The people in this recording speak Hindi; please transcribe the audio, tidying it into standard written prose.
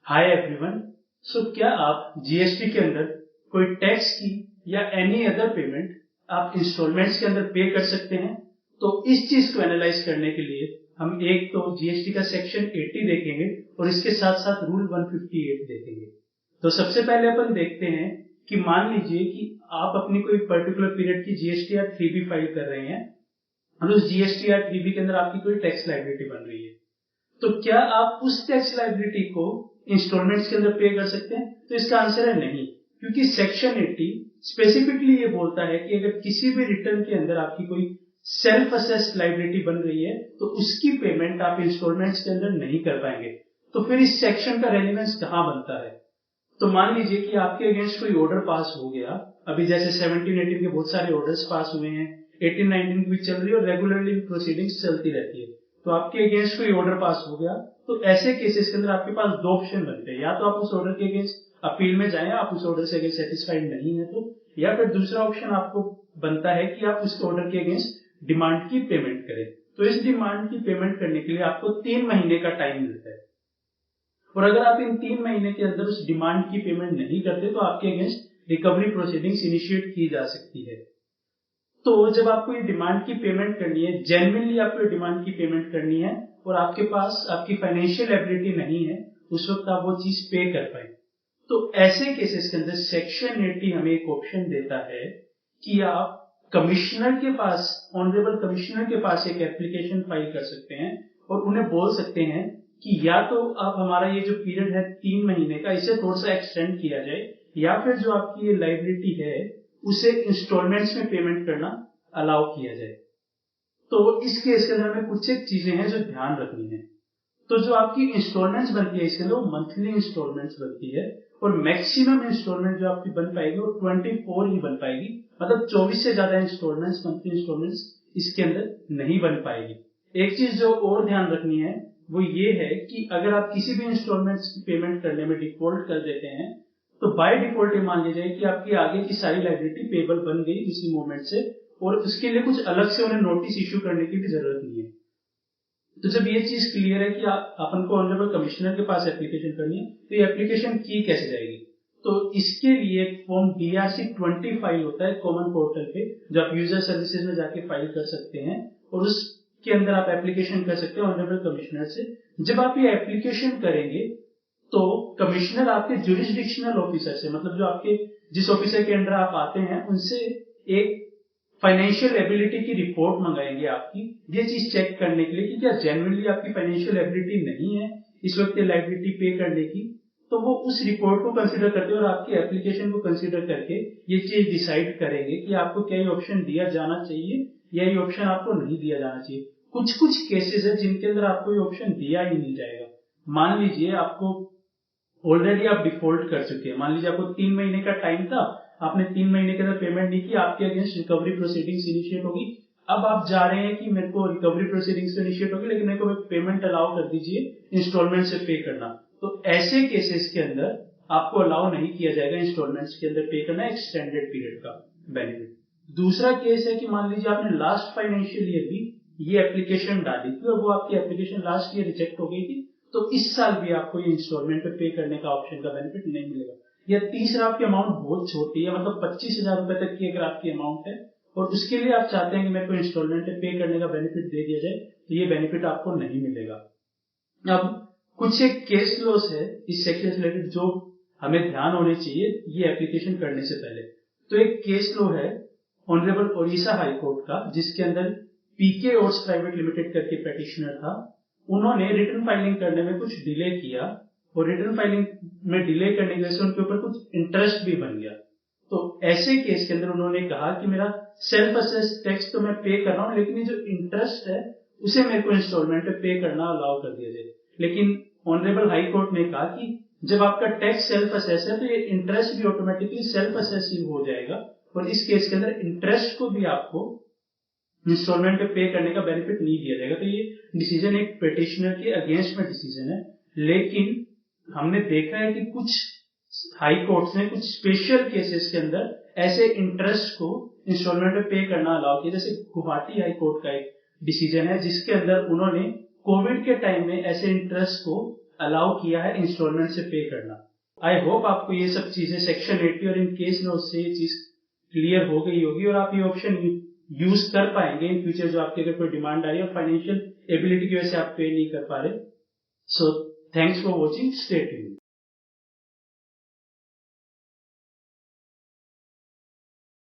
Hi everyone. क्या आप जीएसटी के अंदर कोई टैक्स की या एनी अदर पेमेंट आप इंस्टॉलमेंट्स के अंदर पे कर सकते हैं? तो इस चीज को एनालाइज करने के लिए हम एक तो जीएसटी का सेक्शन 80 देखेंगे और इसके साथ साथ रूल 158 देखेंगे। तो सबसे पहले अपन देखते हैं कि मान लीजिए कि आप अपनी कोई पर्टिकुलर पीरियड की जीएसटीआर 3B फाइल कर रहे हैं और उस जीएसटीआर 3B के अंदर आपकी कोई टैक्स लायबिलिटी बन रही है। तो क्या आप उस टैक्स लायबिलिटी को इंस्टॉलमेंट्स के अंदर पे कर सकते हैं? तो इसका आंसर है नहीं, क्योंकि सेक्शन 80 स्पेसिफिकली ये बोलता है कि अगर किसी भी रिटर्न के अंदर आपकी कोई सेल्फ असेस्ड लायबिलिटी बन रही है तो उसकी पेमेंट आप इंस्टॉलमेंट्स के अंदर नहीं कर पाएंगे। तो फिर इस सेक्शन का रेलेवेंस कहां बनता है? तो मान लीजिए कि आपके अगेंस्ट कोई ऑर्डर पास हो गया, अभी जैसे 17-18 के बहुत सारे ऑर्डर्स पास हुए हैं, 18-19 की भी चल रही है और रेगुलरली प्रोसीडिंग्स चलती रहती है। तो आपके अगेंस्ट कोई ऑर्डर पास हो गया तो ऐसे केसेस के अंदर आपके पास दो ऑप्शन बनते हैं, या तो आप उस ऑर्डर के अगेंस्ट अपील में जाएं, आप उस ऑर्डर से अगर सेटिस्फाइड नहीं है तो, या फिर दूसरा ऑप्शन आपको बनता है कि आप उस ऑर्डर के अगेंस्ट डिमांड की पेमेंट करें। तो इस डिमांड की पेमेंट करने के लिए आपको 3 महीने का टाइम मिलता है और अगर आप इन 3 महीने के अंदर उस डिमांड की पेमेंट नहीं करते तो आपके अगेंस्ट रिकवरी प्रोसीडिंग्स इनिशिएट की जा सकती है। तो जब आपको ये डिमांड की पेमेंट करनी है, जेन्युइनली आपको ये डिमांड की पेमेंट करनी है और आपके पास आपकी फाइनेंशियल एबिलिटी नहीं है, उस वक्त आप वो चीज पे कर पाए, तो ऐसे केसेस के अंदर सेक्शन 80 हमें एक ऑप्शन देता है कि आप कमिश्नर के पास, ऑनरेबल कमिश्नर के पास एक एप्लीकेशन फाइल कर सकते हैं और उन्हें बोल सकते हैं कि या तो आप हमारा ये जो पीरियड है 3 महीने का, इसे थोड़ा सा एक्सटेंड किया जाए, या फिर जो आपकी ये लायबिलिटी है उसे इंस्टॉलमेंट्स में पेमेंट करना अलाउ किया जाए। तो इस केस के अंदर में कुछ एक चीजें हैं जो ध्यान रखनी है। तो जो आपकी इंस्टॉलमेंट्स बनती है इसके अंदर वो मंथली इंस्टॉलमेंट्स बनती है और मैक्सिमम इंस्टॉलमेंट जो आपकी बन पाएगी वो 24 ही बन पाएगी, मतलब 24 से ज्यादा इंस्टॉलमेंट्स, मंथली इंस्टॉलमेंट्स इसके अंदर नहीं बन पाएगी। एक चीज जो और ध्यान रखनी है वो ये है कि अगर आप किसी भी इंस्टॉलमेंट्स की पेमेंट करने में डिफॉल्ट कर देते हैं तो बाय डिफॉल्ट ये मान लीजिए कि आपकी आगे की सारी लायबिलिटी पेबल बन गई उसी मोमेंट से और उसके लिए कुछ अलग से उन्हें नोटिस इश्यू करने की भी जरूरत नहीं है। तो जब ये चीज क्लियर है कि अपन को ऑनरेबल कमिश्नर के पास एप्लीकेशन करनी है तो ये एप्लीकेशन की कैसे जाएगी? तो इसके लिए फॉर्म DRC 20 फाइल होता है कॉमन पोर्टल पे, जो आप यूजर सर्विसेज में जाके फाइल कर सकते हैं और उसके अंदर आप एप्लीकेशन कर सकते हैं ऑनरेबल कमिश्नर से। जब आप ये एप्लीकेशन करेंगे तो कमिश्नर आपके जुरिस्डिक्शनल ऑफिसर से, मतलब जो आपके जिस ऑफिसर के अंडर आप आते हैं, उनसे एक फाइनेंशियल एबिलिटी की रिपोर्ट मंगाएंगे आपकी, ये चीज चेक करने के लिए कि क्या जेन्युइनली आपकी फाइनेंशियल एबिलिटी नहीं है इस वक्त लायबिलिटी पे करने की। तो वो उस रिपोर्ट को कंसीडर करते हैं और आपकी एप्लीकेशन को कंसीडर करके ये चीज डिसाइड करेंगे कि आपको क्या ये ऑप्शन दिया जाना चाहिए या ये ऑप्शन आपको नहीं दिया जाना चाहिए। कुछ कुछ केसेस है जिनके अंदर आपको ये ऑप्शन दिया ही नहीं जाएगा। मान लीजिए आपको ऑलरेडी आप डिफॉल्ट कर चुके हैं, मान लीजिए आपको 3 महीने का टाइम था, आपने 3 महीने के अंदर पेमेंट नहीं की, आपके अगेंस्ट रिकवरी प्रोसीडिंग्स इनिशिएट होगी। अब आप जा रहे हैं कि मेरे को रिकवरी प्रोसीडिंग्स इनिशिएट होगी लेकिन मेरे को पेमेंट अलाउ कर दीजिए इंस्टॉलमेंट से पे करना। तो ऐसे केसेस के अंदर आपको अलाउ नहीं किया जाएगा इंस्टॉलमेंट्स के अंदर पे करना एक्सटेंडेड पीरियड का बेनिफिट। दूसरा केस है कि मान लीजिए आपने लास्ट फाइनेंशियल ईयर भी ये एप्लीकेशन डाली थी और वो आपकी एप्लीकेशन लास्ट ईयर रिजेक्ट हो गई थी, तो इस साल भी आपको ये इंस्टॉलमेंट पे करने का ऑप्शन का बेनिफिट नहीं मिलेगा। या तीसरा, आपकी अमाउंट बहुत छोटी है, मतलब 25,000 रुपए तक की अगर आपकी अमाउंट है और उसके लिए आप चाहते हैं कि मेरे को इंस्टॉलमेंट पे करने का बेनिफिट दे दिया जाए, तो ये बेनिफिट आपको नहीं मिलेगा। अब कुछ एक केस लॉस है इस सेक्शन से रिलेटेड जो हमें ध्यान होने चाहिए ये एप्लीकेशन करने से पहले। तो एक केस लॉ है ऑनरेबल ओडिशा हाई कोर्ट का, जिसके अंदर पीके ओट्स प्राइवेट लिमिटेड करके पेटिशनर था। उन्होंने रिटर्न फाइलिंग करने में कुछ डिले किया और रिटर्न फाइलिंग में डिले करने की वजह से उनके ऊपर कुछ इंटरेस्ट भी बन गया। तो ऐसे केस के अंदर उन्होंने कहा कि मेरा सेल्फ असेस टैक्स तो मैं पे कर रहा हूं लेकिन ये जो इंटरेस्ट है उसे मेरे को इंस्टॉलमेंट पे करना अलाउ कर दिया जाए। लेकिन ऑनरेबल हाई कोर्ट ने कहा कि जब आपका टैक्स सेल्फ असेस है तो ये इंटरेस्ट भी ऑटोमेटिकली सेल्फ असेस ही हो जाएगा और इस केस के अंदर इंटरेस्ट को भी आपको इंस्टॉलमेंट पे करने का बेनिफिट नहीं दिया जाएगा। तो ये डिसीजन एक पेटिशनर के अगेंस्ट में डिसीजन है, लेकिन हमने देखा है कि कुछ हाई कोर्ट्स ने कुछ स्पेशल केसेस के अंदर ऐसे इंटरेस्ट को इंस्टॉलमेंट पे करना अलाउ किया। जैसे गुवाहाटी हाई कोर्ट का एक डिसीजन है जिसके अंदर उन्होंने कोविड के टाइम में ऐसे इंटरेस्ट को अलाउ किया है इंस्टॉलमेंट से पे करना। आई होप आपको ये सब चीजें सेक्शन 80 और इन केस में उससे ये चीज क्लियर हो गई होगी और आप ये ऑप्शन यूज कर पाएंगे इन फ्यूचर, जो आपकी अगर कोई डिमांड आ रही है और फाइनेंशियल एबिलिटी की वजह से आप पे नहीं कर पा रहे। So thanks for watching, stay tuned.